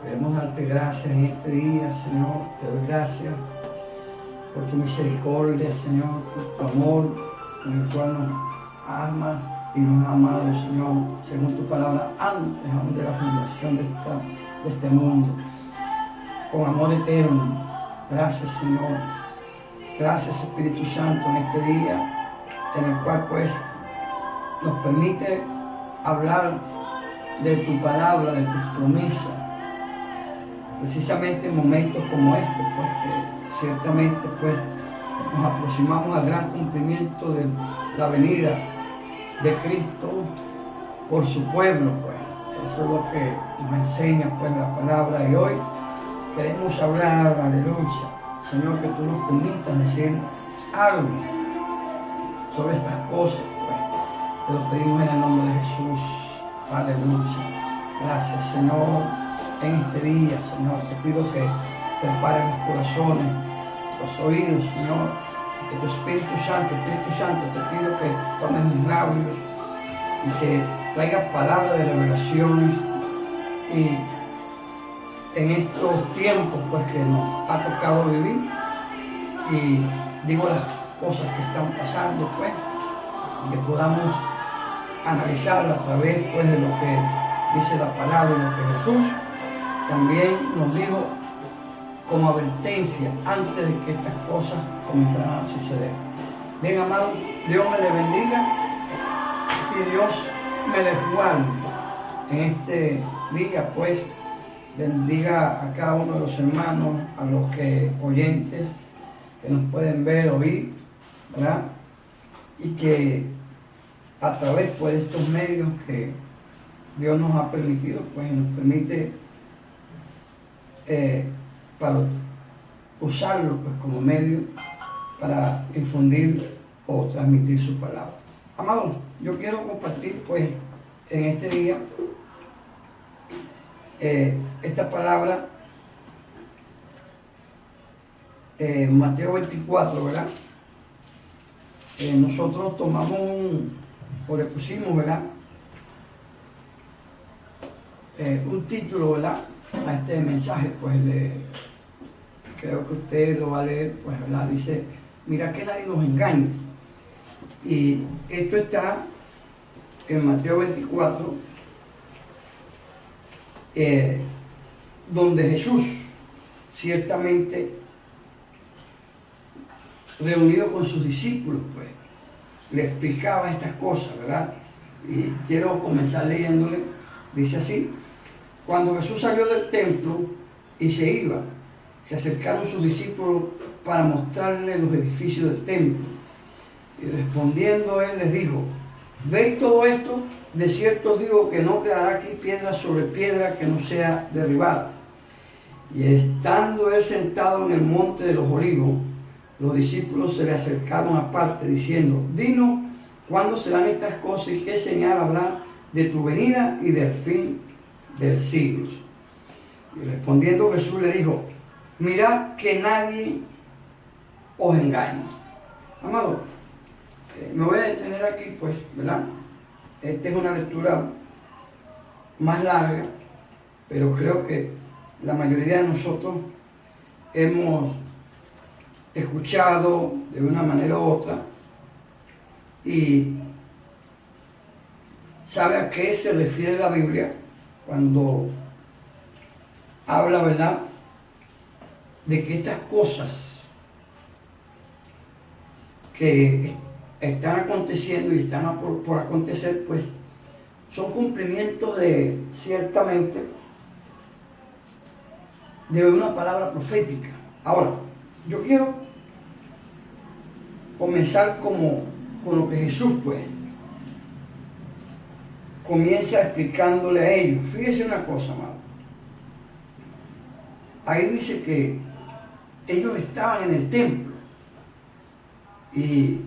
Queremos darte gracias en este día, Señor. Te doy gracias por tu misericordia, Señor, por tu amor con el cual nos amas y nos has amado, Señor, según tu palabra, antes aún de la fundación de este mundo, con amor eterno. Gracias, Señor. Gracias, Espíritu Santo, en este día, en el cual pues nos permite hablar de tu palabra, de tus promesas, precisamente en momentos como este, pues que ciertamente pues nos aproximamos al gran cumplimiento de la venida de Cristo por su pueblo, pues. Eso es lo que nos enseña pues la palabra, y hoy queremos hablar, aleluya, Señor, que tú nos permitas decir algo sobre estas cosas, pues. Te lo pedimos en el nombre de Jesús, aleluya. Gracias, Señor, en este día, Señor, te pido que prepares los corazones, los oídos, Señor, que tu Espíritu Santo, te pido que tomes mis labios y que traigas palabras de revelaciones, y en estos tiempos pues que nos ha tocado vivir, y digo las cosas que están pasando, pues, y que podamos analizarla a través pues de lo que dice la palabra y lo que Jesús también nos dijo como advertencia antes de que estas cosas comenzaran a suceder. Bien, amado, Dios me le bendiga y Dios me le guarde en este día, pues. Bendiga a cada uno de los hermanos, a los oyentes que nos pueden ver, oír, ¿verdad? Y que a través pues, de estos medios que Dios nos ha permitido, pues nos permite para usarlo pues, como medio para infundir o transmitir su palabra. Amado, yo quiero compartir pues en este día esta palabra, Mateo 24, ¿verdad? Nosotros tomamos o le pusimos, ¿verdad? Un título, ¿verdad? A este mensaje, pues creo que usted lo va a leer, pues, ¿verdad? Dice, mira que nadie nos engañe. Y esto está en Mateo 24, donde Jesús, ciertamente, reunido con sus discípulos, pues, le explicaba estas cosas, ¿verdad? Y quiero comenzar leyéndole, dice así: cuando Jesús salió del templo y se iba, se acercaron sus discípulos para mostrarle los edificios del templo. Y respondiendo él les dijo: ¿veis todo esto? De cierto digo que no quedará aquí piedra sobre piedra que no sea derribada. Y estando él sentado en el monte de los olivos, los discípulos se le acercaron aparte, diciendo: dinos, ¿cuándo serán estas cosas y qué señal habrá de tu venida y del fin del siglo? Y respondiendo Jesús le dijo: mirad que nadie os engañe. Amado, me voy a detener aquí, pues, ¿verdad? Esta es una lectura más larga, pero creo que la mayoría de nosotros hemos escuchado de una manera u otra y sabe a qué se refiere la Biblia cuando habla, ¿verdad?, de que estas cosas que están aconteciendo y están por acontecer, pues son cumplimientos de, ciertamente, de una palabra profética. Ahora, yo quiero comenzar con lo que Jesús, pues, comienza explicándole a ellos. Fíjese una cosa, amado. Ahí dice que ellos estaban en el templo y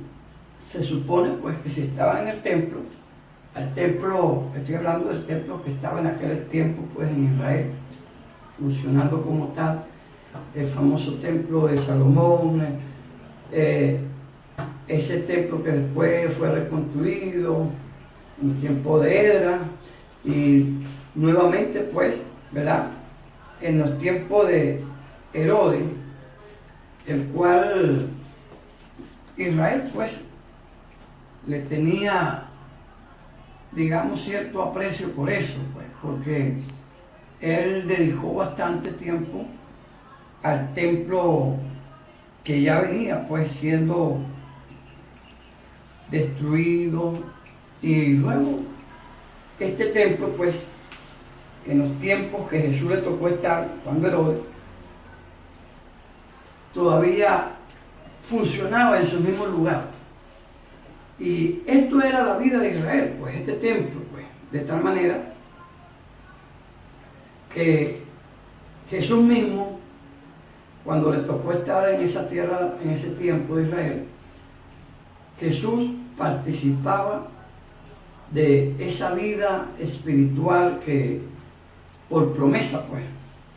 se supone pues que si estaban en el templo, estoy hablando del templo que estaba en aquel tiempo pues en Israel, funcionando como tal, el famoso templo de Salomón, ese templo que después fue reconstruido en el tiempo de Edra y nuevamente pues, ¿verdad?, en los tiempos de Herodes, el cual Israel pues le tenía, digamos, cierto aprecio por eso, pues, porque él dedicó bastante tiempo al templo que ya venía pues siendo destruido, y luego este templo pues en los tiempos que Jesús le tocó estar, cuando Herodes, todavía funcionaba en su mismo lugar. Y esto era la vida de Israel, pues este templo, pues, de tal manera que Jesús mismo, cuando le tocó estar en esa tierra, en ese tiempo de Israel, Jesús participaba de esa vida espiritual que por promesa pues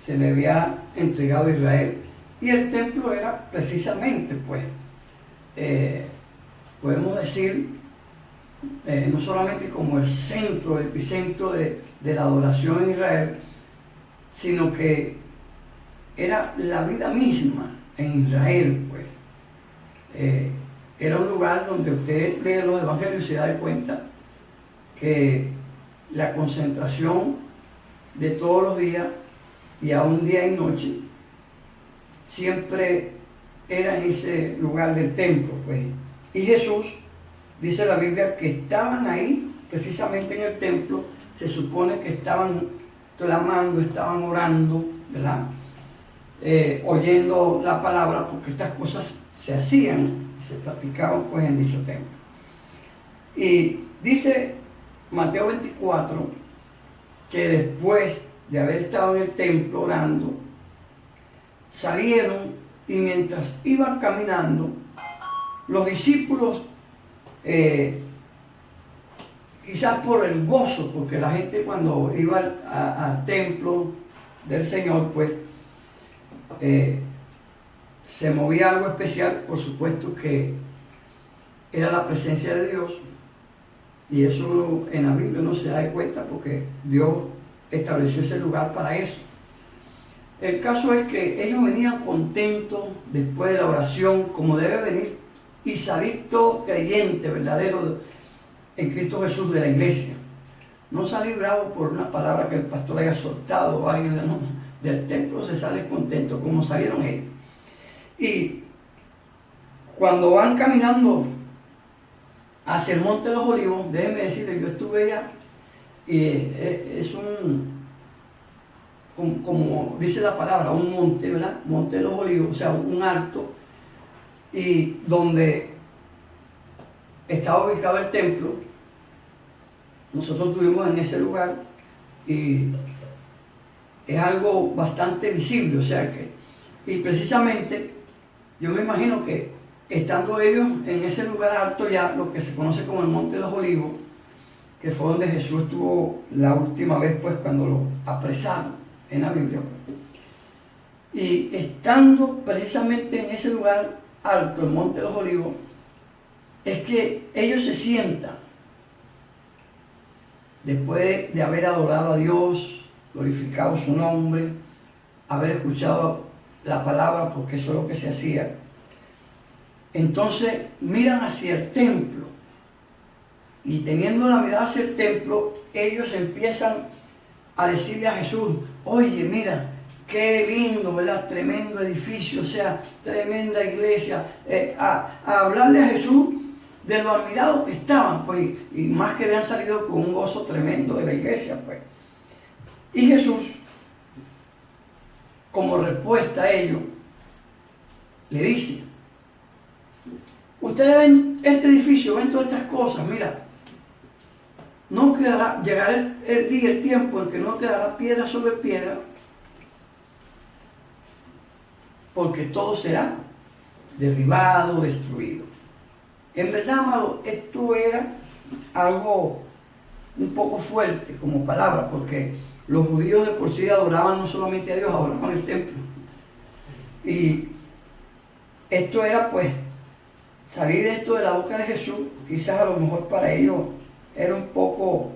se le había entregado a Israel. Y el templo era precisamente pues, podemos decir, no solamente como el centro, el epicentro de la adoración en Israel, sino que era la vida misma en Israel, pues. Era un lugar donde usted lee los evangelios y se da cuenta que la concentración de todos los días, y aún día y noche, siempre era en ese lugar del templo, pues. Y Jesús, dice la Biblia, que estaban ahí, precisamente en el templo, se supone que estaban clamando, estaban orando, ¿verdad? Oyendo la palabra, porque estas cosas se hacían, se practicaban pues en dicho templo. Y dice Mateo 24 que después de haber estado en el templo orando, salieron, y mientras iban caminando, los discípulos, quizás por el gozo, porque la gente cuando iba al templo del Señor, pues se movía algo especial, por supuesto que era la presencia de Dios, y eso en la Biblia no se da cuenta porque Dios estableció ese lugar para eso. El caso es que ellos venían contentos después de la oración, como debe venir y salir todo creyente verdadero en Cristo Jesús de la iglesia. No salir bravo por una palabra que el pastor haya soltado o alguien del templo, se sale contento, como salieron ellos. Y cuando van caminando hacia el Monte de los Olivos, déjenme decirles, yo estuve allá, y es como dice la palabra, un monte, ¿verdad? Monte de los Olivos, o sea, un alto, y donde estaba ubicado el templo. Nosotros estuvimos en ese lugar y es algo bastante visible, o sea que, y precisamente yo me imagino que estando ellos en ese lugar alto, ya lo que se conoce como el Monte de los Olivos, que fue donde Jesús estuvo la última vez pues cuando lo apresaron en la Biblia, y estando precisamente en ese lugar alto, el Monte de los Olivos, es que ellos se sientan después de haber adorado a Dios, glorificado su nombre, haber escuchado la palabra, porque eso es lo que se hacía. Entonces miran hacia el templo, y teniendo la mirada hacia el templo, ellos empiezan a decirle a Jesús: oye, mira, qué lindo, ¿verdad? Tremendo edificio, o sea, tremenda iglesia. A hablarle a Jesús de lo admirados que estaban, pues, y más que habían salido con un gozo tremendo de la iglesia, pues. Y Jesús, como respuesta a ello, le dice: ustedes ven este edificio, ven todas estas cosas, mira, no quedará, llegará el día, el tiempo en que no quedará piedra sobre piedra, porque todo será derribado, destruido. En verdad, amado, esto era algo un poco fuerte como palabra, porque los judíos de por sí adoraban no solamente a Dios, adoraban el templo. Y esto era, pues, salir esto de la boca de Jesús, quizás a lo mejor para ellos era un poco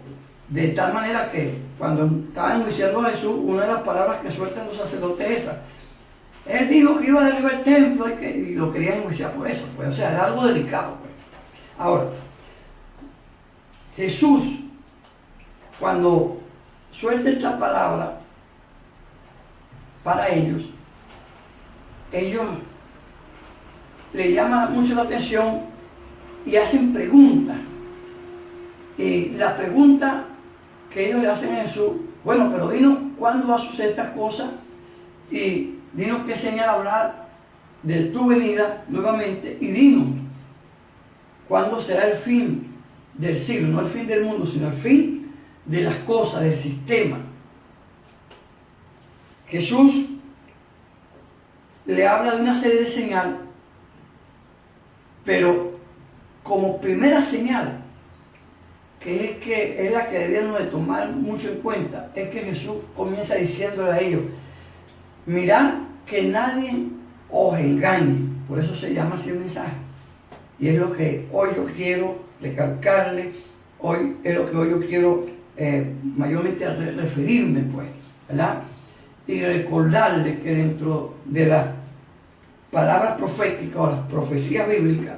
De tal manera que cuando estaban enjuiciando a Jesús, una de las palabras que sueltan los sacerdotes es esa. Él dijo que iba a derribar el templo y lo querían enjuiciar por eso. Pues, o sea, era algo delicado. Pues. Ahora, Jesús, cuando suelta esta palabra para ellos le llaman mucho la atención y hacen preguntas. Y la pregunta que ellos le hacen a Jesús, bueno, pero dinos cuándo va a suceder estas cosas y dinos qué señal habrá de tu venida nuevamente y dinos cuándo será el fin del siglo, no el fin del mundo, sino el fin de las cosas, del sistema. Jesús le habla de una serie de señales, pero como primera señal, que es la que debíamos de tomar mucho en cuenta, es que Jesús comienza diciéndole a ellos, mirad que nadie os engañe. Por eso se llama así el mensaje. Y es lo que hoy yo quiero recalcarle, es lo que hoy yo quiero mayormente referirme, pues, ¿verdad? Y recordarle que dentro de las palabras proféticas o las profecías bíblicas,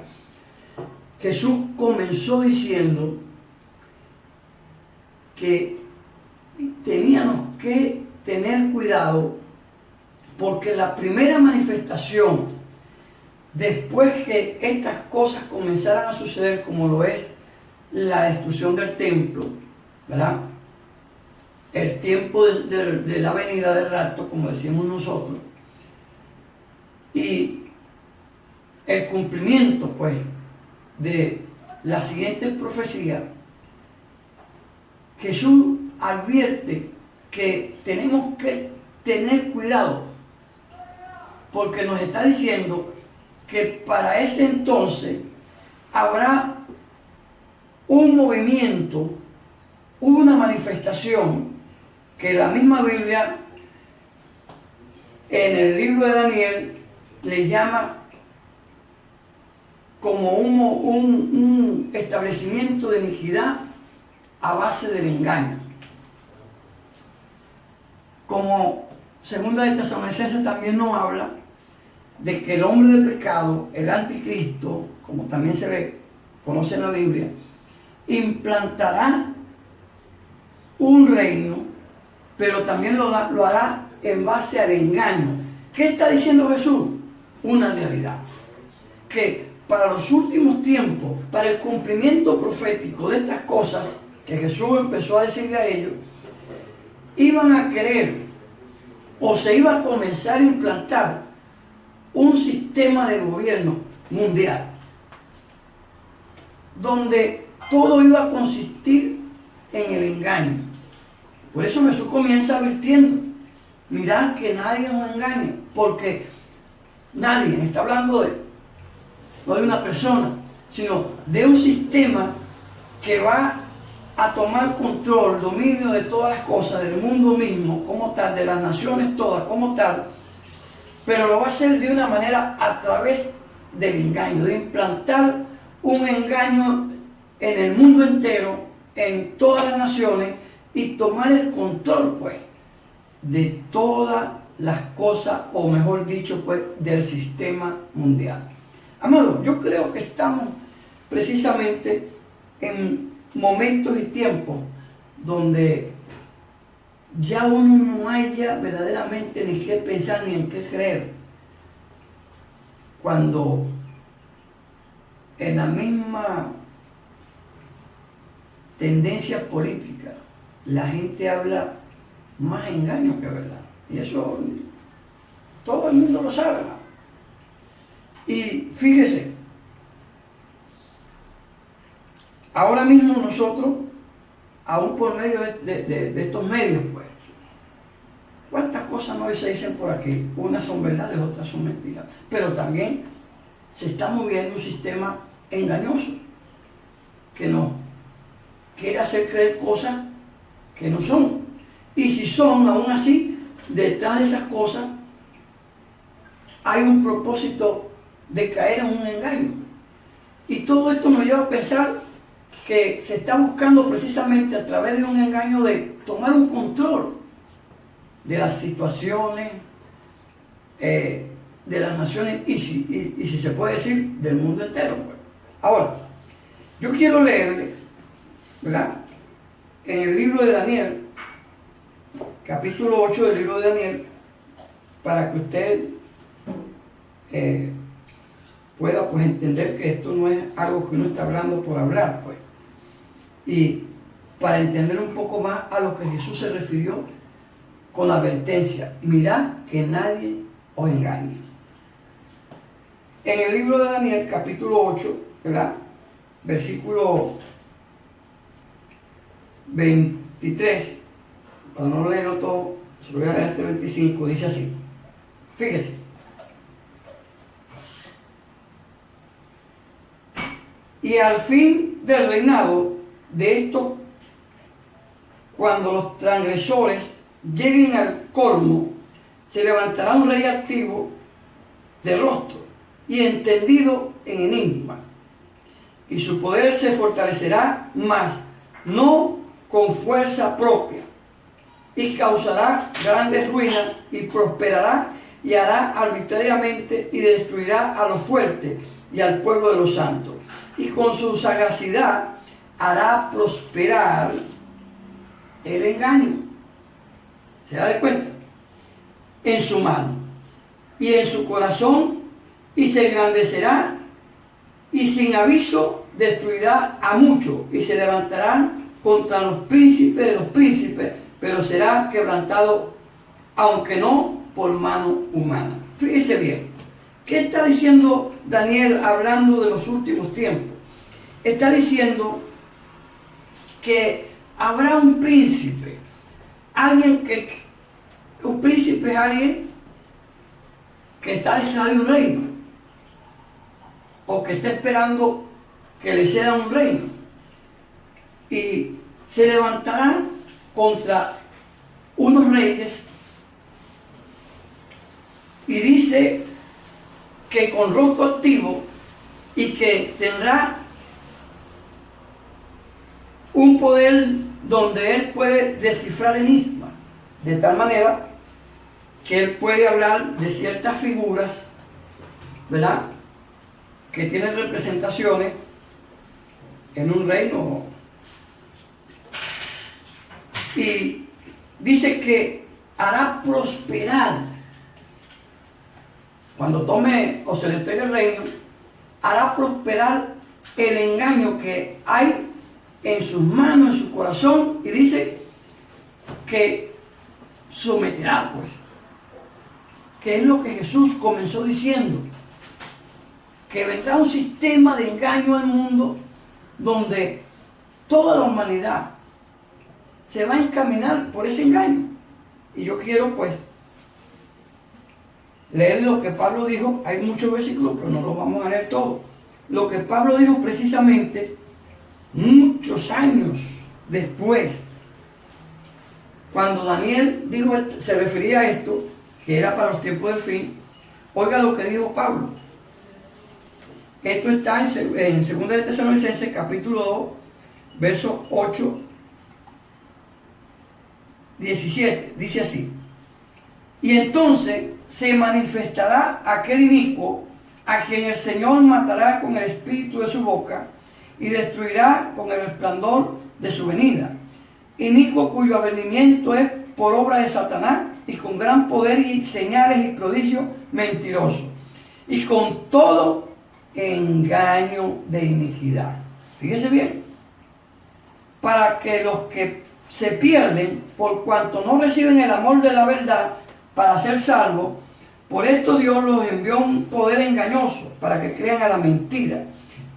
Jesús comenzó diciendo que teníamos que tener cuidado porque la primera manifestación después que estas cosas comenzaran a suceder, como lo es la destrucción del templo, ¿verdad? El tiempo de la venida del rapto, como decimos nosotros, y el cumplimiento, pues, de las siguientes profecías, Jesús advierte que tenemos que tener cuidado, porque nos está diciendo que para ese entonces habrá un movimiento, una manifestación que la misma Biblia en el libro de Daniel le llama como un establecimiento de iniquidad a base del engaño. Como Segunda de Tesalonicenses también nos habla de que el hombre del pecado, el anticristo, como también se le conoce en la Biblia, implantará un reino, pero también lo hará en base al engaño. ¿Qué está diciendo Jesús? Una realidad. Que para los últimos tiempos, para el cumplimiento profético de estas cosas que Jesús empezó a decirle a ellos, iban a querer o se iba a comenzar a implantar un sistema de gobierno mundial donde todo iba a consistir en el engaño. Por eso Jesús comienza advirtiendo, mirad que nadie nos engañe, porque nadie está hablando no de una persona, sino de un sistema que va a tomar control, dominio de todas las cosas, del mundo mismo como tal, de las naciones todas como tal, pero lo va a hacer de una manera a través del engaño, de implantar un engaño en el mundo entero, en todas las naciones, y tomar el control, pues, de todas las cosas, o mejor dicho, pues, del sistema mundial. Amados, yo creo que estamos precisamente en momentos y tiempos donde ya uno no haya verdaderamente ni qué pensar ni en qué creer, cuando en la misma tendencia política la gente habla más engaño que verdad, y eso todo el mundo lo sabe. Y fíjese, ahora mismo nosotros, aún por medio de estos medios, pues, ¿cuántas cosas no se dicen por aquí? Unas son verdades, otras son mentiras. Pero también se está moviendo un sistema engañoso que nos quiere hacer creer cosas que no son. Y si son, aún así, detrás de esas cosas hay un propósito de caer en un engaño. Y todo esto nos lleva a pensar que se está buscando precisamente a través de un engaño de tomar un control de las situaciones, de las naciones y si se puede decir del mundo entero. Pues. Ahora, yo quiero leerle, ¿verdad? En el libro de Daniel, capítulo 8 del libro de Daniel, para que usted pueda pues entender que esto no es algo que uno está hablando por hablar, pues. Y para entender un poco más a lo que Jesús se refirió con la advertencia, mirad que nadie os engañe. En el libro de Daniel, capítulo 8, ¿verdad? Versículo 23, para no leerlo todo, se lo voy a leer este 25, dice así. Fíjese. Y al fin del reinado de estos, cuando los transgresores lleguen al colmo, se levantará un rey activo de rostro y entendido en enigmas, y su poder se fortalecerá más, no con fuerza propia, y causará grandes ruinas y prosperará y hará arbitrariamente y destruirá a los fuertes y al pueblo de los santos, y con su sagacidad hará prosperar el engaño. ¿Se da de cuenta? En su mano y en su corazón, y se engrandecerá y sin aviso destruirá a muchos y se levantará contra los príncipes de los príncipes, pero será quebrantado, aunque no por mano humana. Fíjese bien, ¿qué está diciendo Daniel hablando de los últimos tiempos? Está diciendo que habrá un príncipe, un príncipe es alguien que está detrás de un reino, o que está esperando que le ceda un reino, y se levantará contra unos reyes, y dice que con rostro activo, y que tendrá un poder donde él puede descifrar enigmas, de tal manera que él puede hablar de ciertas figuras, ¿verdad?, que tienen representaciones en un reino. Y dice que hará prosperar, cuando tome o se le entregue el reino, hará prosperar el engaño que hay en sus manos, en su corazón, y dice que someterá, pues, que es lo que Jesús comenzó diciendo, que vendrá un sistema de engaño al mundo donde toda la humanidad se va a encaminar por ese engaño. Y yo quiero, pues, leer lo que Pablo dijo. Hay muchos versículos, pero no los vamos a leer todos. Lo que Pablo dijo precisamente muchos años después, cuando Daniel dijo, se refería a esto, que era para los tiempos del fin. Oiga lo que dijo Pablo. Esto está en 2 de Tesalonicenses, capítulo 2, versos 8, 17. Dice así: y entonces se manifestará aquel inicuo, a quien el Señor matará con el espíritu de su boca y destruirá con el resplandor de su venida. Inicuo cuyo avenimiento es por obra de Satanás, y con gran poder y señales y prodigios mentirosos, y con todo engaño de iniquidad. Fíjese bien, para que los que se pierden, por cuanto no reciben el amor de la verdad para ser salvos, por esto Dios los envió un poder engañoso para que crean a la mentira,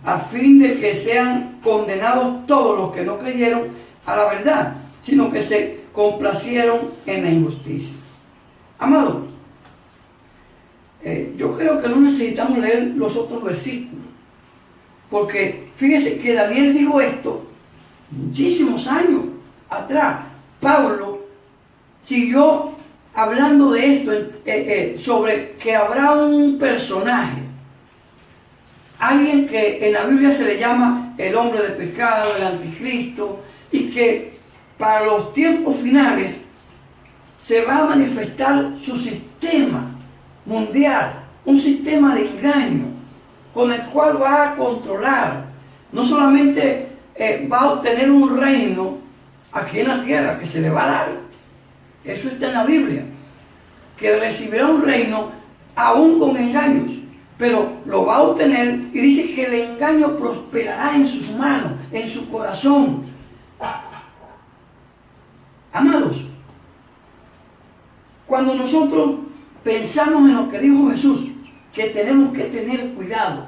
a fin de que sean condenados todos los que no creyeron a la verdad, sino que se complacieron en la injusticia. Amados, yo creo que no necesitamos leer los otros versículos, porque fíjese que Daniel dijo esto muchísimos años atrás. Pablo siguió hablando de esto, sobre que habrá un personaje, alguien que en la Biblia se le llama el hombre de pecado, el anticristo, y que para los tiempos finales se va a manifestar su sistema mundial, un sistema de engaño con el cual va a controlar, no solamente va a obtener un reino aquí en la tierra que se le va a dar, eso está en la Biblia, que recibirá un reino aún con engaños, pero lo va a obtener y dice que el engaño prosperará en sus manos, en su corazón. Amados, cuando nosotros pensamos en lo que dijo Jesús, que tenemos que tener cuidado,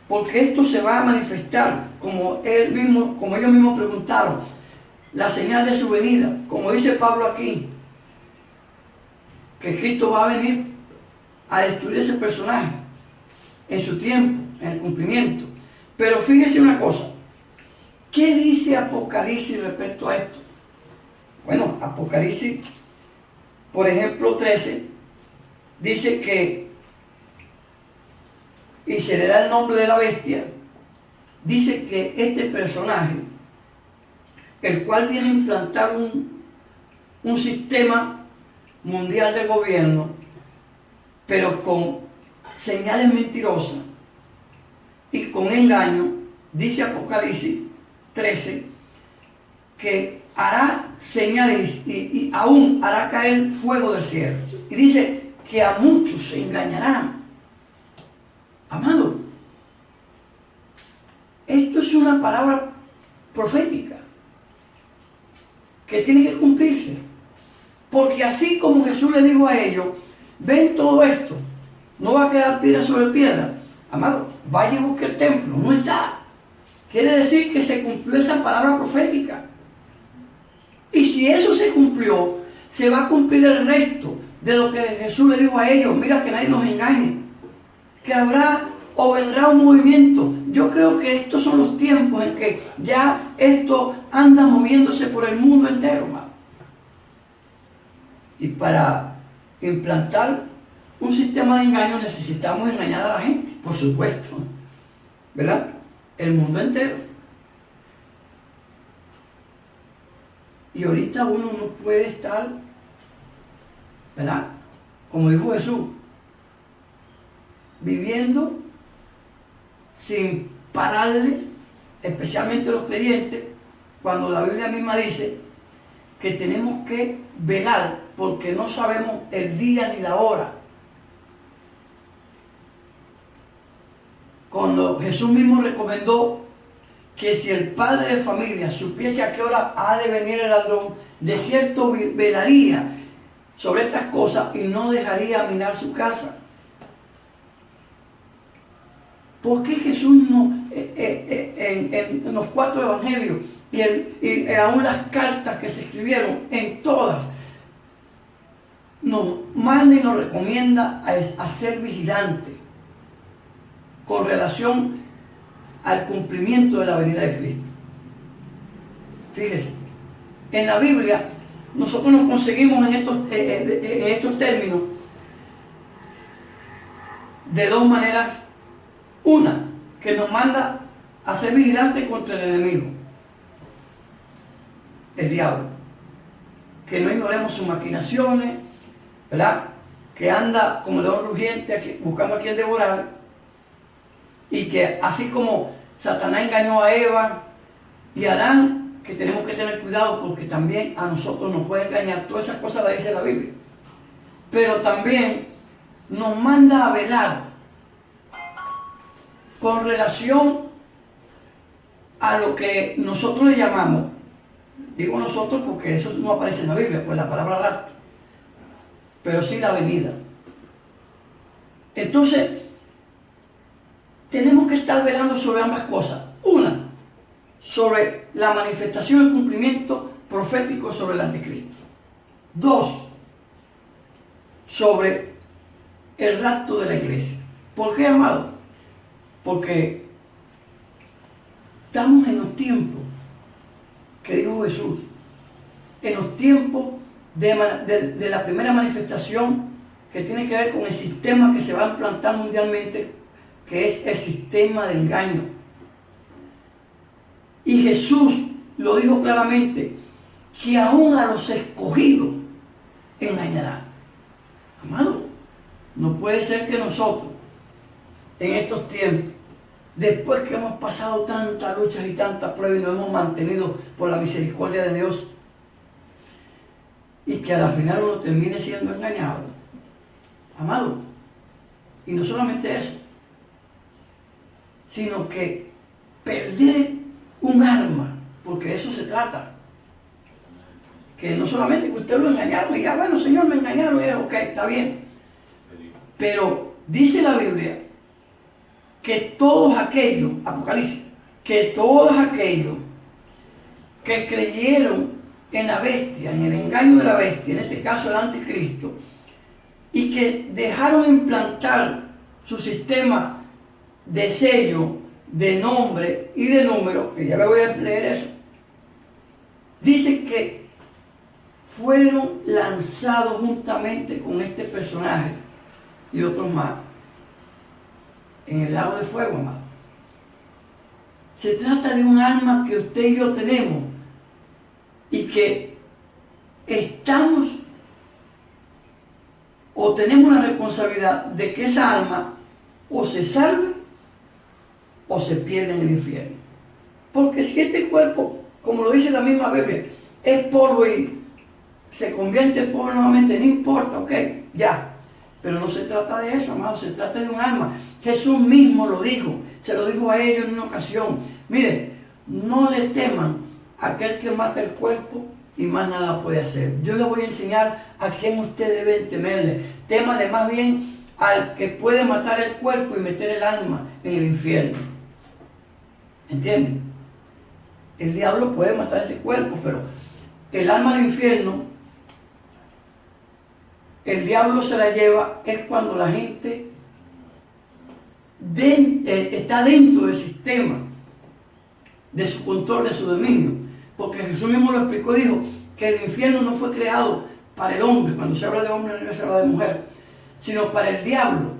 porque esto se va a manifestar, como ellos mismos preguntaron, la señal de su venida, como dice Pablo aquí, que Cristo va a venir a destruir ese personaje en su tiempo, en el cumplimiento. Pero fíjese una cosa, ¿qué dice Apocalipsis respecto a esto? Bueno, Apocalipsis, por ejemplo, 13, dice que, y se le da el nombre de la bestia, dice que este personaje, el cual viene a implantar un sistema mundial de gobierno, pero con señales mentirosas y con engaño, dice Apocalipsis 13, que hará señales y aún hará caer fuego del cielo. Y dice que a muchos se engañarán. Amado, esto es una palabra profética que tiene que cumplirse. Porque así como Jesús le dijo a ellos, ven todo esto, no va a quedar piedra sobre piedra. Amado, vaya y busque el templo, no está. Quiere decir que se cumplió esa palabra profética. Y si eso se cumplió, se va a cumplir el resto de lo que Jesús le dijo a ellos. Mira, que nadie nos engañe, que habrá o vendrá un movimiento. Yo creo que estos son los tiempos en que ya esto anda moviéndose por el mundo entero, amado. Y para implantar un sistema de engaño necesitamos engañar a la gente, por supuesto, ¿verdad? El mundo entero. Y ahorita uno no puede estar, ¿verdad? Como dijo Jesús, viviendo sin pararle, especialmente los creyentes, cuando la Biblia misma dice que tenemos que velar porque no sabemos el día ni la hora. Cuando Jesús mismo recomendó que si el padre de familia supiese a qué hora ha de venir el ladrón, de cierto velaría sobre estas cosas y no dejaría minar su casa. ¿Por qué Jesús no, en los 4 evangelios y aún las cartas que se escribieron, en todas, nos manda y nos recomienda a ser vigilantes con relación al cumplimiento de la venida de Cristo? Fíjese, en la Biblia nosotros nos conseguimos en estos términos de dos maneras. Una, que nos manda a ser vigilantes contra el enemigo, el diablo, que no ignoremos sus maquinaciones, ¿verdad? Que anda como león rugiente buscando a quien devorar, y que así como Satanás engañó a Eva y a Adán, que tenemos que tener cuidado porque también a nosotros nos puede engañar. Todas esas cosas las dice la Biblia. Pero también nos manda a velar con relación a lo que nosotros le llamamos, digo nosotros porque eso no aparece en la Biblia, pues la palabra rapto, pero sí la venida. Entonces, tenemos que estar velando sobre ambas cosas. Una, sobre la manifestación y el cumplimiento profético sobre el anticristo. Dos, sobre el rapto de la iglesia. ¿Por qué, amado? Porque estamos en los tiempos que dijo Jesús, en los tiempos de la primera manifestación que tiene que ver con el sistema que se va a implantar mundialmente que es el sistema de engaño. Y Jesús lo dijo claramente, que aún a los escogidos engañará. Amado, no puede ser que nosotros, en estos tiempos, después que hemos pasado tantas luchas y tantas pruebas y nos hemos mantenido por la misericordia de Dios, y que a la final uno termine siendo engañado. Amado, y no solamente eso, sino que perder un alma, porque de eso se trata. Que no solamente que usted lo engañaron y ya, bueno, Señor, me engañaron, y es ok, está bien. Pero dice la Biblia que todos aquellos, Apocalipsis, que todos aquellos que creyeron en la bestia, en el engaño de la bestia, en este caso el anticristo, y que dejaron implantar su sistema de sello, de nombre y de número, que ya le voy a leer eso, dice que fueron lanzados juntamente con este personaje y otros más en el lago de fuego, amado. Se trata de un alma que usted y yo tenemos y que estamos o tenemos la responsabilidad de que esa alma o se salve o se pierde en el infierno. Porque si este cuerpo, como lo dice la misma Biblia, es polvo y se convierte en polvo nuevamente, no importa, ok, ya. Pero no se trata de eso, amado, se trata de un alma. Jesús mismo lo dijo, se lo dijo a ellos en una ocasión. Miren, no le teman a aquel que mata el cuerpo y más nada puede hacer. Yo les voy a enseñar a quién usted debe temerle. Témale más bien al que puede matar el cuerpo y meter el alma en el infierno. ¿Entienden? El diablo puede matar este cuerpo, pero el alma al infierno, el diablo se la lleva es cuando la gente está dentro del sistema, de su control, de su dominio. Porque Jesús mismo lo explicó, dijo que el infierno no fue creado para el hombre, cuando se habla de hombre no se habla de mujer, sino para el diablo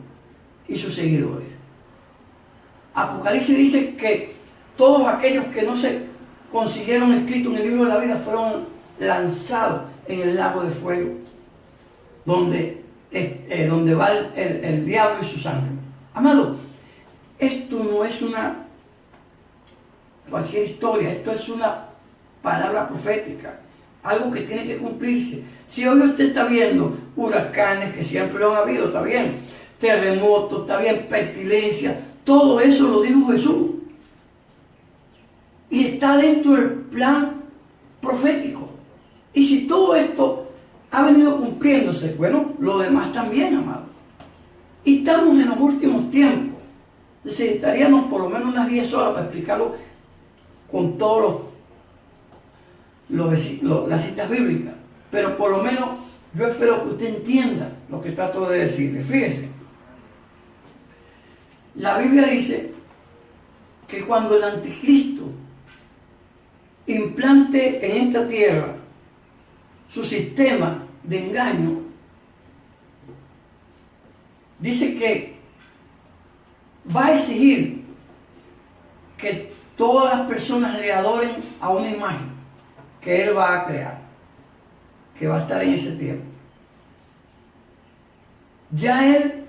y sus seguidores. Apocalipsis dice que todos aquellos que no se consiguieron escritos en el libro de la vida fueron lanzados en el lago de fuego, donde va el diablo y sus ángeles. Amado, esto no es cualquier historia, esto es una palabra profética, algo que tiene que cumplirse. Si hoy usted está viendo huracanes, que siempre lo han habido, está bien, terremotos, está bien, pestilencia, todo eso lo dijo Jesús. Y está dentro del plan profético. Y si todo esto ha venido cumpliéndose, bueno, lo demás también, amado. Y estamos en los últimos tiempos. Necesitaríamos por lo menos unas 10 horas para explicarlo con todas las citas bíblicas. Pero por lo menos yo espero que usted entienda lo que trato de decirle. Fíjese, la Biblia dice que cuando el anticristo implante en esta tierra su sistema de engaño, dice que va a exigir que todas las personas le adoren a una imagen que él va a crear, que va a estar en ese tiempo. Ya él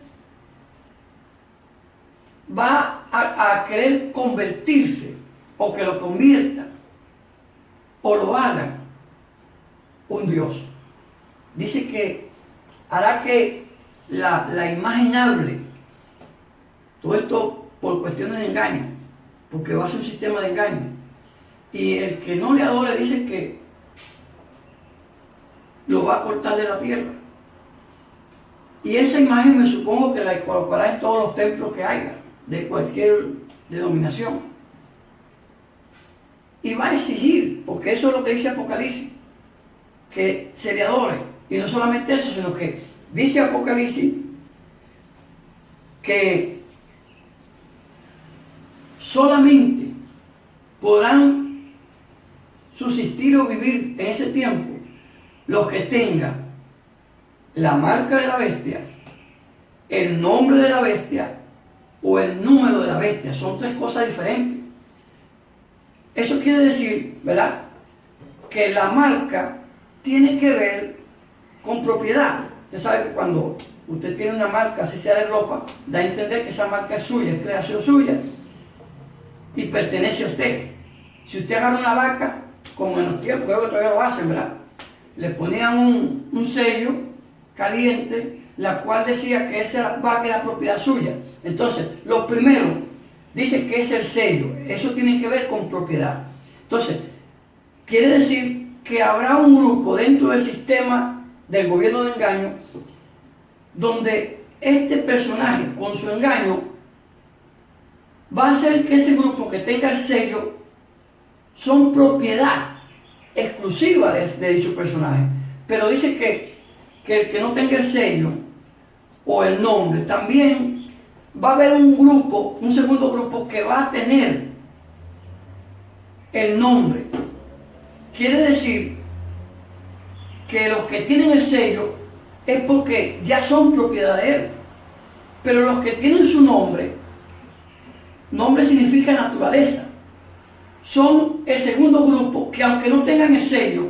va a querer convertirse, o que lo convierta, o lo haga un Dios. Dice que hará que la imagen hable. Todo esto por cuestiones de engaño, porque va a ser un sistema de engaño. Y el que no le adore dice que lo va a cortar de la tierra. Y esa imagen me supongo que la colocará en todos los templos que haya, de cualquier denominación. Y va a exigir, porque eso es lo que dice Apocalipsis, que se le adore. Y no solamente eso, sino que dice Apocalipsis que solamente podrán subsistir o vivir en ese tiempo los que tengan la marca de la bestia, el nombre de la bestia o el número de la bestia. Son tres cosas diferentes. Eso quiere decir, ¿verdad?, que la marca tiene que ver con propiedad. Usted sabe que cuando usted tiene una marca, así sea de ropa, da a entender que esa marca es suya, es creación suya y pertenece a usted. Si usted agarra una vaca, como en los tiempos, creo que todavía lo hacen, ¿verdad?, le ponían un sello caliente, la cual decía que esa vaca era propiedad suya. Entonces, lo primero, dice que es el sello. Eso tiene que ver con propiedad. Entonces, quiere decir que habrá un grupo dentro del sistema del gobierno de engaño donde este personaje, con su engaño, va a hacer que ese grupo que tenga el sello son propiedad exclusiva de dicho personaje. Pero dice que el que no tenga el sello o el nombre, también va a haber un grupo, un segundo grupo que va a tener el nombre. Quiere decir que los que tienen el sello es porque ya son propiedad de él. Pero los que tienen su nombre, nombre significa naturaleza, son el segundo grupo que aunque no tengan el sello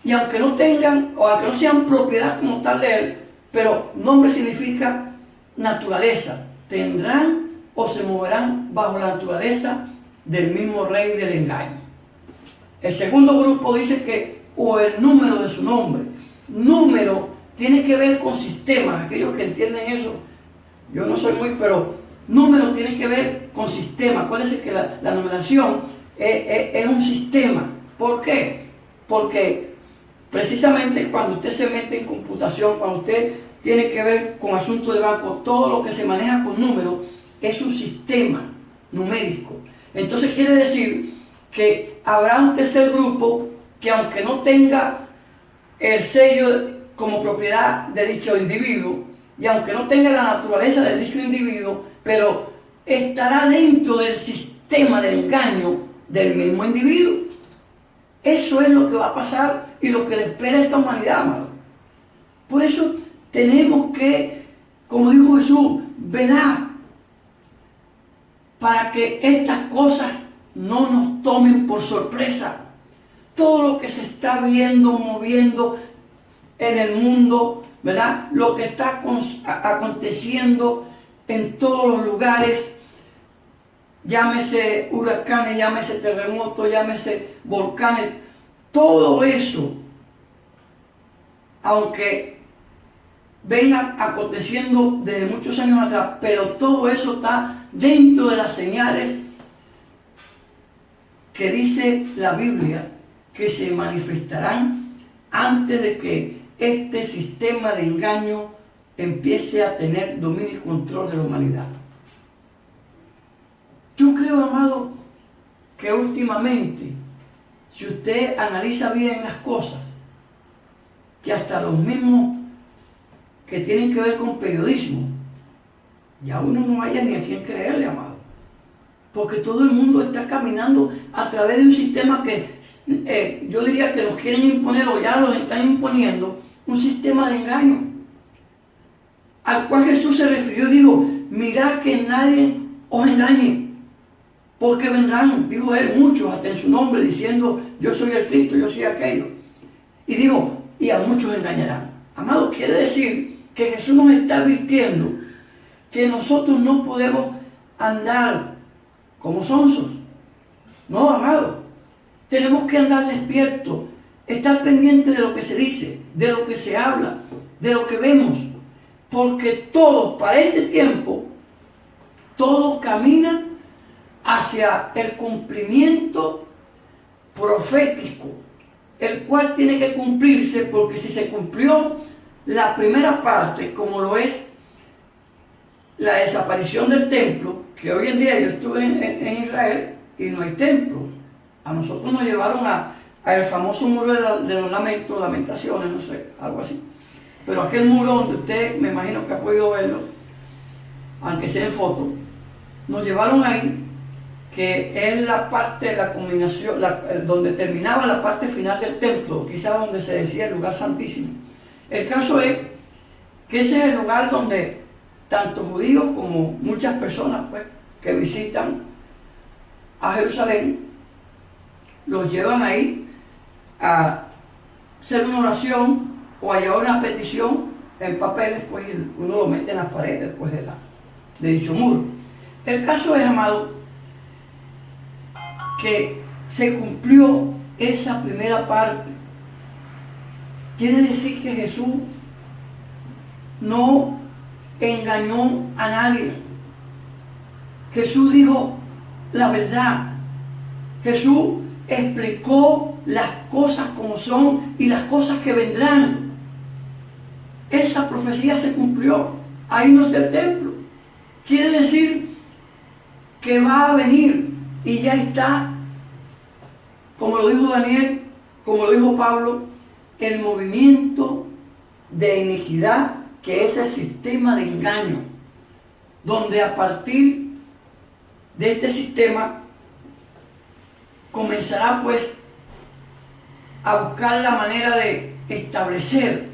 y aunque no tengan o aunque no sean propiedad como tal de él, pero nombre significa naturaleza, tendrán o se moverán bajo la naturaleza del mismo rey del engaño. El segundo grupo dice que o el número de su nombre. Número tiene que ver con sistemas. Aquellos que entienden eso, yo no soy muy, pero número tiene que ver con sistemas. Acuérdense que la numeración es un sistema. ¿Por qué? Porque precisamente cuando usted se mete en computación, cuando usted tiene que ver con asuntos de banco, todo lo que se maneja con números es un sistema numérico. Entonces quiere decir que habrá un tercer grupo que aunque no tenga el sello como propiedad de dicho individuo y aunque no tenga la naturaleza de dicho individuo, pero estará dentro del sistema de engaño del mismo individuo. Eso es lo que va a pasar y lo que le espera a esta humanidad, amado. Por eso tenemos que, como dijo Jesús, velar para que estas cosas no nos tomen por sorpresa. Todo lo que se está viendo, moviendo en el mundo, ¿verdad?, lo que está aconteciendo en todos los lugares, llámese huracanes, llámese terremotos, llámese volcanes, todo eso, aunque venga aconteciendo desde muchos años atrás, pero todo eso está dentro de las señales que dice la Biblia que se manifestarán antes de que este sistema de engaño empiece a tener dominio y control de la humanidad. Yo creo, amado, que últimamente, si usted analiza bien las cosas, que hasta los mismos que tienen que ver con periodismo, ya uno no haya ni a quién creerle, amado. Porque todo el mundo está caminando a través de un sistema que yo diría que nos quieren imponer o ya los están imponiendo, un sistema de engaño, al cual Jesús se refirió y dijo, mirad que nadie os engañe, porque vendrán, dijo él, muchos hasta en su nombre diciendo, yo soy el Cristo, yo soy aquello. Y dijo, y a muchos engañarán. Amado, quiere decir que Jesús nos está advirtiendo que nosotros no podemos andar como sonsos. No, amado. Tenemos que andar despiertos, estar pendientes de lo que se dice, de lo que se habla, de lo que vemos. Porque todo, para este tiempo, todo camina hacia el cumplimiento profético, el cual tiene que cumplirse, porque si se cumplió la primera parte, como lo es la desaparición del templo, que hoy en día yo estuve en Israel y no hay templo. A nosotros nos llevaron al famoso muro de los lamentos, lamentaciones, no sé, algo así. Pero aquel muro donde usted, me imagino que ha podido verlo, aunque sea en foto, nos llevaron ahí, que es la parte de la culminación, donde terminaba la parte final del templo, quizás donde se decía el lugar santísimo. El caso es que ese es el lugar donde tanto judíos como muchas personas pues, que visitan a Jerusalén, los llevan ahí a hacer una oración o a llevar una petición en papeles, pues uno lo mete en las paredes pues, de dicho muro. El caso es, amado, que se cumplió esa primera parte. Quiere decir que Jesús no engañó a nadie. Jesús dijo la verdad. Jesús explicó las cosas como son y las cosas que vendrán. Esa profecía se cumplió. Ahí no está el templo. Quiere decir que va a venir y ya está, como lo dijo Daniel, como lo dijo Pablo, el movimiento de iniquidad, que es el sistema de engaño, donde a partir de este sistema comenzará pues a buscar la manera de establecer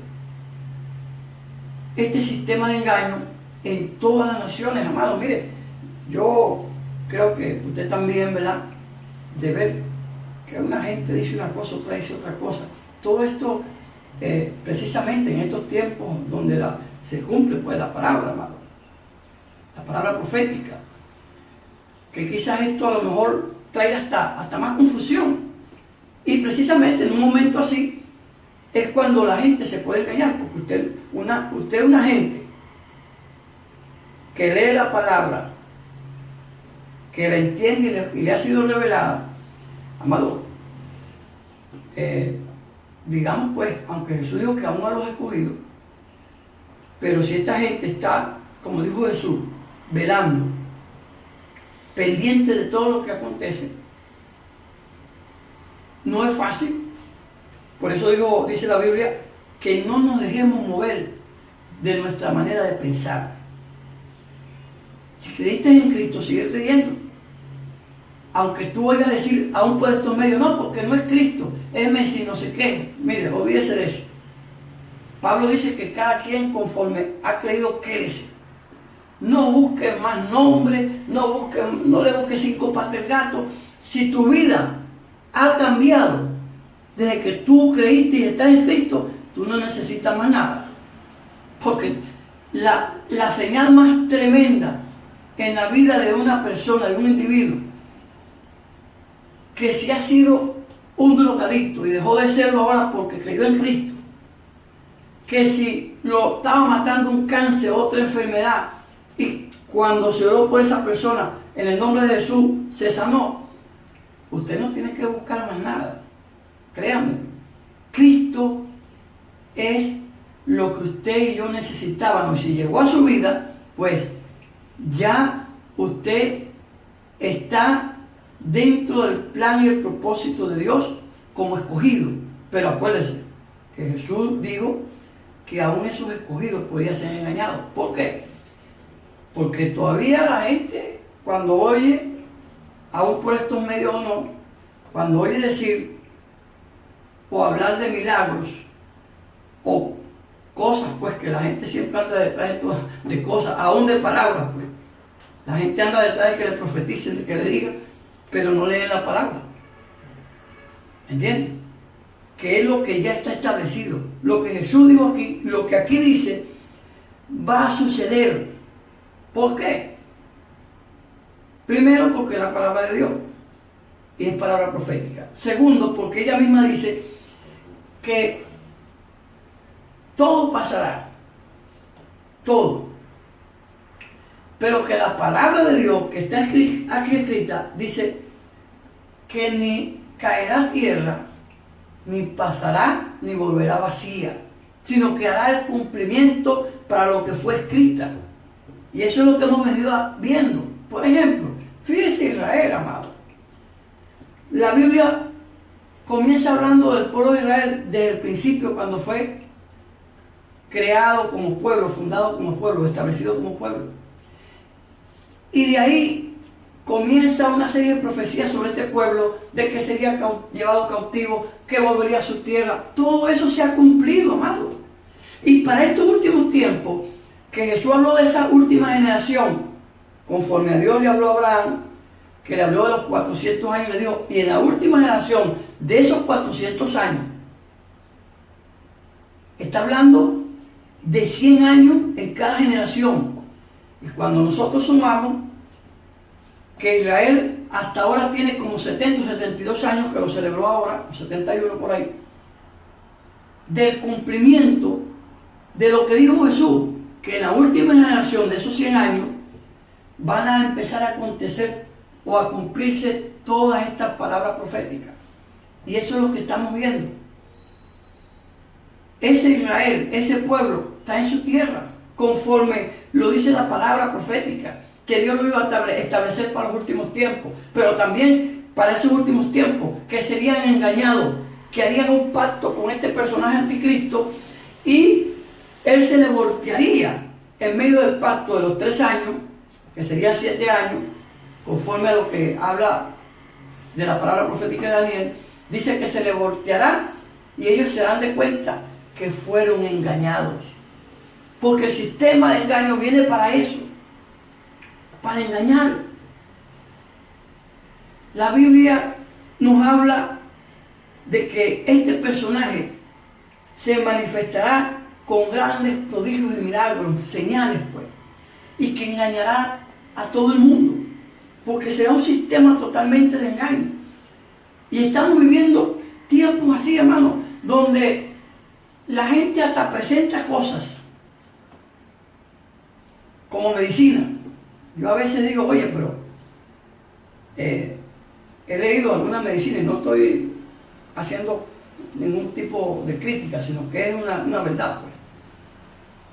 este sistema de engaño en todas las naciones, amados. Mire, yo creo que usted también, ¿verdad?, de ver que una gente dice una cosa, otra dice otra cosa. Todo esto, precisamente en estos tiempos donde se cumple pues la palabra, amado, la palabra profética, que quizás esto a lo mejor traiga hasta más confusión. Y precisamente en un momento así es cuando la gente se puede engañar, porque usted es una gente que lee la palabra, que la entiende y le ha sido revelada, amado. Digamos pues, aunque Jesús dijo que aún a los escogidos, pero si esta gente está, como dijo Jesús, velando, pendiente de todo lo que acontece, no es fácil. Por eso dice la Biblia, que no nos dejemos mover de nuestra manera de pensar. Si creíste en Cristo, sigue creyendo. Aunque tú oigas decir, aún por estos medios, no, porque no es Cristo, es Messi, no sé qué. Mire, olvídese de eso. Pablo dice que cada quien conforme ha creído crece. No busques más nombres, no le busques 5 patas al gato. Si tu vida ha cambiado desde que tú creíste y estás en Cristo, tú no necesitas más nada. Porque la señal más tremenda en la vida de una persona, de un individuo, que si ha sido un drogadicto y dejó de serlo ahora porque creyó en Cristo, que si lo estaba matando un cáncer o otra enfermedad y cuando se oró por esa persona en el nombre de Jesús se sanó, usted no tiene que buscar más nada. Créanme, Cristo es lo que usted y yo necesitábamos. Si llegó a su vida, pues ya usted está dentro del plan y el propósito de Dios como escogido. Pero acuérdense que Jesús dijo que aún esos escogidos podían ser engañados. ¿Por qué? Porque todavía la gente, cuando oye, aún por estos medios o no, cuando oye decir o hablar de milagros o cosas, pues que la gente siempre anda detrás de cosas, aún de palabras, pues la gente anda detrás de que le profeticen, de que le digan, pero no leen la palabra. ¿Entienden? Que es lo que ya está establecido. Lo que Jesús dijo aquí, lo que aquí dice, va a suceder. ¿Por qué? Primero, porque es la palabra de Dios y es palabra profética. Segundo, porque ella misma dice que todo pasará. Todo. Pero que la palabra de Dios que está aquí escrita dice que ni caerá a tierra, ni pasará, ni volverá vacía, sino que hará el cumplimiento para lo que fue escrita. Y eso es lo que hemos venido viendo. Por ejemplo, fíjese Israel, amado. La Biblia comienza hablando del pueblo de Israel desde el principio, cuando fue creado como pueblo, fundado como pueblo, establecido como pueblo. Y de ahí comienza una serie de profecías sobre este pueblo, de que sería llevado cautivo, que volvería a su tierra. Todo eso se ha cumplido, amado. Y para estos últimos tiempos, que Jesús habló de esa última generación, conforme a Dios le habló a Abraham, que le habló de los 400 años, le dijo, y en la última generación de esos 400 años, está hablando de 100 años en cada generación. Y cuando nosotros sumamos que Israel hasta ahora tiene como 70 o 72 años, que lo celebró ahora, 71 por ahí, del cumplimiento de lo que dijo Jesús, que en la última generación de esos 100 años van a empezar a acontecer o a cumplirse todas estas palabras proféticas. Y eso es lo que estamos viendo. Ese Israel, ese pueblo, está en su tierra, conforme lo dice la palabra profética, que Dios lo iba a establecer para los últimos tiempos, pero también para esos últimos tiempos, que serían engañados, que harían un pacto con este personaje anticristo, y él se le voltearía en medio del pacto de los 3 años, que serían 7 años, conforme a lo que habla de la palabra profética de Daniel. Dice que se le volteará y ellos se dan de cuenta que fueron engañados, porque el sistema de engaño viene para eso, para engañar. La Biblia nos habla de que este personaje se manifestará con grandes prodigios y milagros, señales pues, y que engañará a todo el mundo, porque será un sistema totalmente de engaño. Y estamos viviendo tiempos así, hermano, donde la gente hasta presenta cosas como medicina. Yo a veces digo, oye, pero he leído alguna medicina y no estoy haciendo ningún tipo de crítica, sino que es una verdad, pues.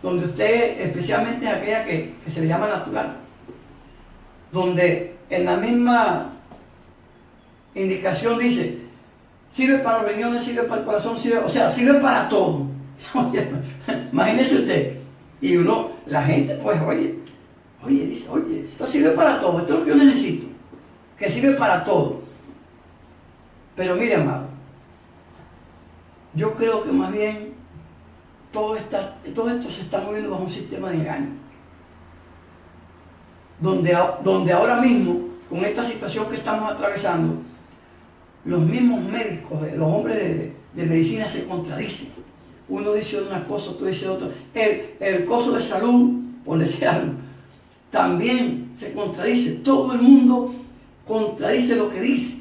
Donde usted, especialmente aquella que se le llama natural, donde en la misma indicación dice, sirve para los riñones, sirve para el corazón, sirve para todo. Imagínese usted. Y la gente pues dice, esto sirve para todo, esto es lo que yo necesito, que sirve para todo. Pero mire, amado, yo creo que más bien todo esto se está moviendo bajo un sistema de engaño, donde ahora mismo, con esta situación que estamos atravesando, los mismos médicos, los hombres de medicina se contradicen. Uno dice una cosa, otro dice otra. El coso de salud, por decir algo, también se contradice. Todo el mundo contradice lo que dice.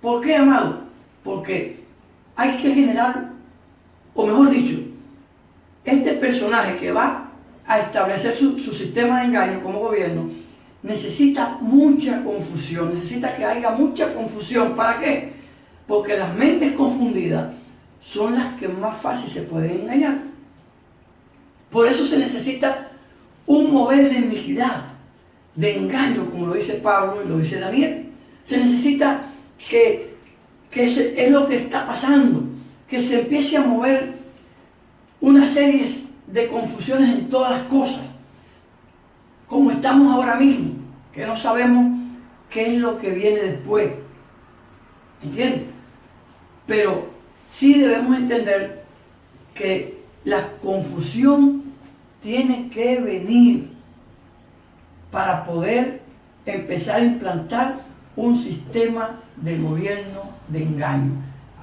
¿Por qué, amado? Porque hay que generar, o mejor dicho, este personaje que va a establecer su sistema de engaño como gobierno, necesita mucha confusión, necesita que haya mucha confusión. ¿Para qué? Porque las mentes confundidas son las que más fácil se pueden engañar. Por eso se necesita un mover de iniquidad, de engaño, como lo dice Pablo y lo dice Daniel. Se necesita que es lo que está pasando, que se empiece a mover una serie de confusiones en todas las cosas, como estamos ahora mismo, que no sabemos qué es lo que viene después. ¿Entiendes? Pero sí debemos entender que la confusión tiene que venir para poder empezar a implantar un sistema de gobierno de engaño.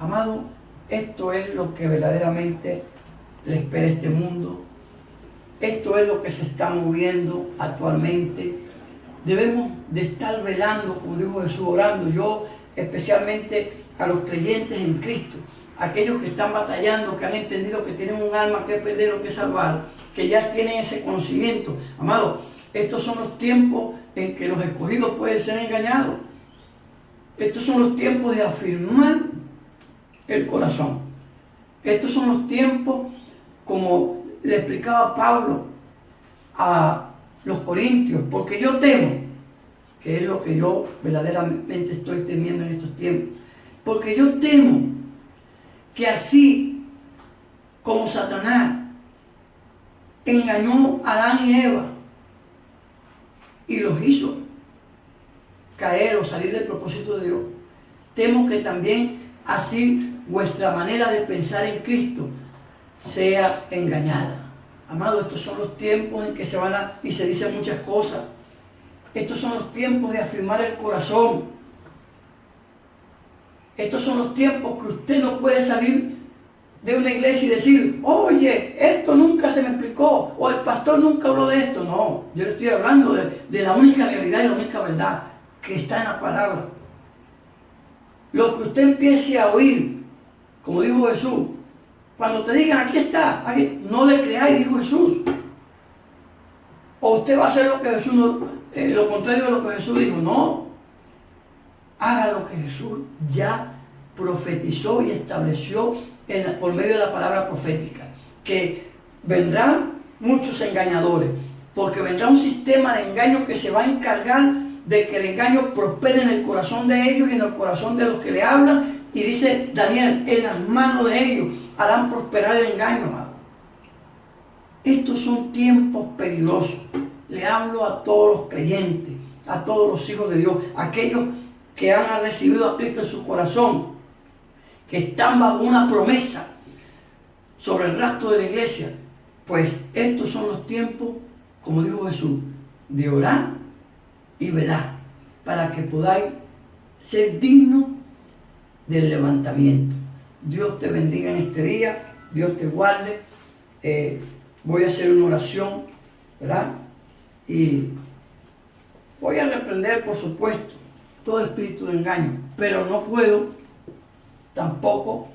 Amado, esto es lo que verdaderamente le espera a este mundo. Esto es lo que se está moviendo actualmente. Debemos de estar velando, como dijo Jesús, orando. Yo especialmente a los creyentes en Cristo, aquellos que están batallando, que han entendido que tienen un alma que perder o que salvar, que ya tienen ese conocimiento. Amado, estos son los tiempos en que los escogidos pueden ser engañados. Estos son los tiempos de afirmar el corazón. Estos son los tiempos, como le explicaba Pablo a los corintios, porque yo temo, que es lo que yo verdaderamente estoy temiendo en estos tiempos, porque yo temo que así como Satanás engañó a Adán y Eva y los hizo caer o salir del propósito de Dios, temo que también así vuestra manera de pensar en Cristo sea engañada. Amado, estos son los tiempos en que se van y se dicen muchas cosas. Estos son los tiempos de afirmar el corazón. Estos son los tiempos que usted no puede salir de una iglesia y decir, oye, esto nunca se me explicó, o el pastor nunca habló de esto. No, yo le estoy hablando de la única realidad y la única verdad que está en la palabra. Lo que usted empiece a oír, como dijo Jesús, cuando te digan, aquí está, aquí, no le creáis, dijo Jesús. O usted va a hacer lo que Jesús lo contrario de lo que Jesús dijo. No, haga lo que Jesús ya profetizó y estableció por medio de la palabra profética, que vendrán muchos engañadores, porque vendrá un sistema de engaño que se va a encargar de que el engaño prospere en el corazón de ellos y en el corazón de los que le hablan, y dice Daniel, en las manos de ellos harán prosperar el engaño, amado. Estos son tiempos peligrosos. Le hablo a todos los creyentes, a todos los hijos de Dios, aquellos que han recibido a Cristo en su corazón, que están bajo una promesa sobre el rapto de la iglesia. Pues estos son los tiempos, como dijo Jesús, de orar y velar, para que podáis ser dignos del levantamiento. Dios te bendiga en este día, Dios te guarde. Voy a hacer una oración, ¿verdad? Y voy a reprender, por supuesto, todo espíritu de engaño, pero no puedo tampoco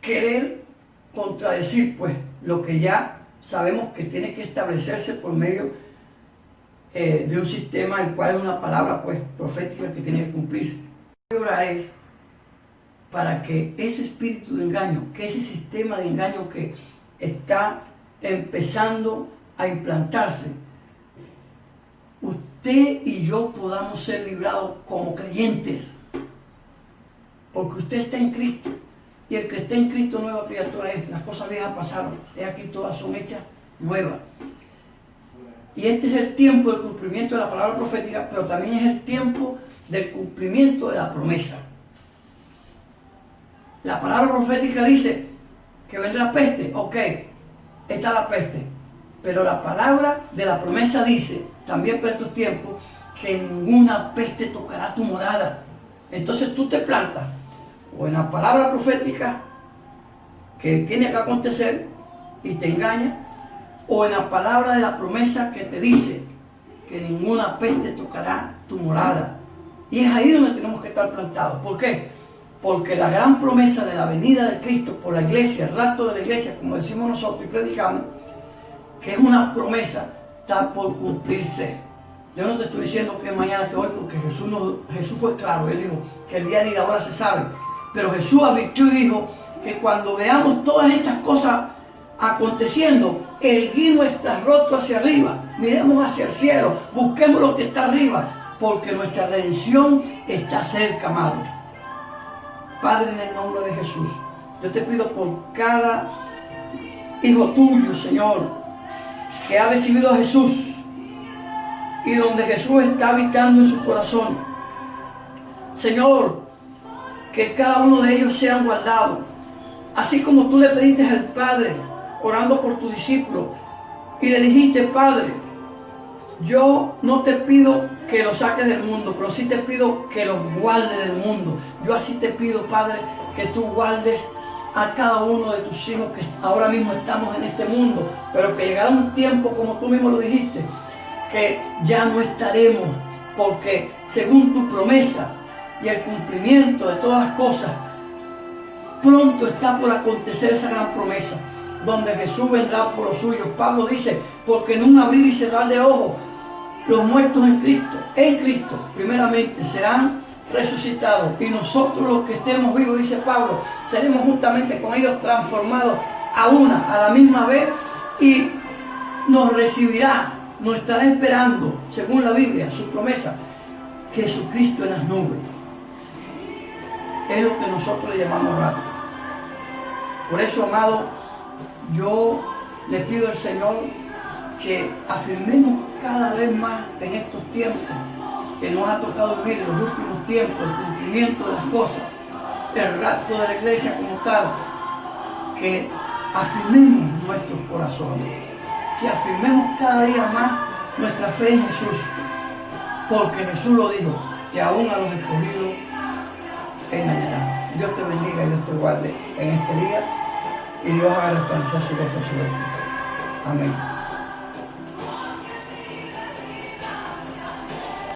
querer contradecir pues lo que ya sabemos que tiene que establecerse por medio de un sistema el cual es una palabra pues profética que tiene que cumplirse. Lo que orar es para que ese espíritu de engaño, que ese sistema de engaño que está empezando a implantarse, usted y yo podamos ser librados como creyentes, porque usted está en Cristo, y el que está en Cristo nueva criatura es. Las cosas viejas pasaron, y aquí todas son hechas nuevas. Y este es el tiempo del cumplimiento de la palabra profética, pero también es el tiempo del cumplimiento de la promesa. La palabra profética dice que vendrá peste, ok, está la peste, pero la palabra de la promesa dice, también para estos tiempos, que ninguna peste tocará tu morada. Entonces tú te plantas o en la palabra profética que tiene que acontecer y te engaña, o en la palabra de la promesa que te dice que ninguna peste tocará tu morada. Y es ahí donde tenemos que estar plantados. ¿Por qué? Porque la gran promesa de la venida de Cristo por la iglesia, el rapto de la iglesia, como decimos nosotros y predicamos, que es una promesa, está por cumplirse. Yo no te estoy diciendo que es mañana, que hoy, porque Jesús fue claro. Él dijo que el día ni la hora se sabe. Pero Jesús advirtió y dijo que cuando veamos todas estas cosas aconteciendo, erguí nuestro rostro hacia arriba, miremos hacia el cielo, busquemos lo que está arriba, porque nuestra redención está cerca, amado. Padre, en el nombre de Jesús, yo te pido por cada hijo tuyo, Señor, que ha recibido a Jesús y donde Jesús está habitando en su corazón. Señor, que cada uno de ellos sean guardados, así como tú le pediste al Padre, orando por tu discípulo, y le dijiste, Padre, yo no te pido que los saques del mundo, pero sí te pido que los guardes del mundo. Yo así te pido, Padre, que tú guardes a cada uno de tus hijos que ahora mismo estamos en este mundo, pero que llegará un tiempo, como tú mismo lo dijiste, que ya no estaremos, porque según tu promesa y el cumplimiento de todas las cosas, pronto está por acontecer esa gran promesa, donde Jesús vendrá por los suyos. Pablo dice, porque en un abrir y cerrar de ojos, los muertos en Cristo, primeramente serán resucitados, y nosotros los que estemos vivos, dice Pablo, seremos juntamente con ellos transformados a la misma vez, y nos recibirá, nos estará esperando, según la Biblia, su promesa, Jesucristo en las nubes. Es lo que nosotros le llamamos rapto. Por eso, amado, yo le pido al Señor que afirmemos cada vez más en estos tiempos que nos ha tocado vivir, en los últimos tiempos, el cumplimiento de las cosas, el rapto de la iglesia como tal, que afirmemos nuestros corazones, que afirmemos cada día más nuestra fe en Jesús, porque Jesús lo dijo, que aún a los escogidos engañará. Dios te bendiga y Dios te guarde en este día y Dios haga resplandecer su rostro sobre ti. Amén.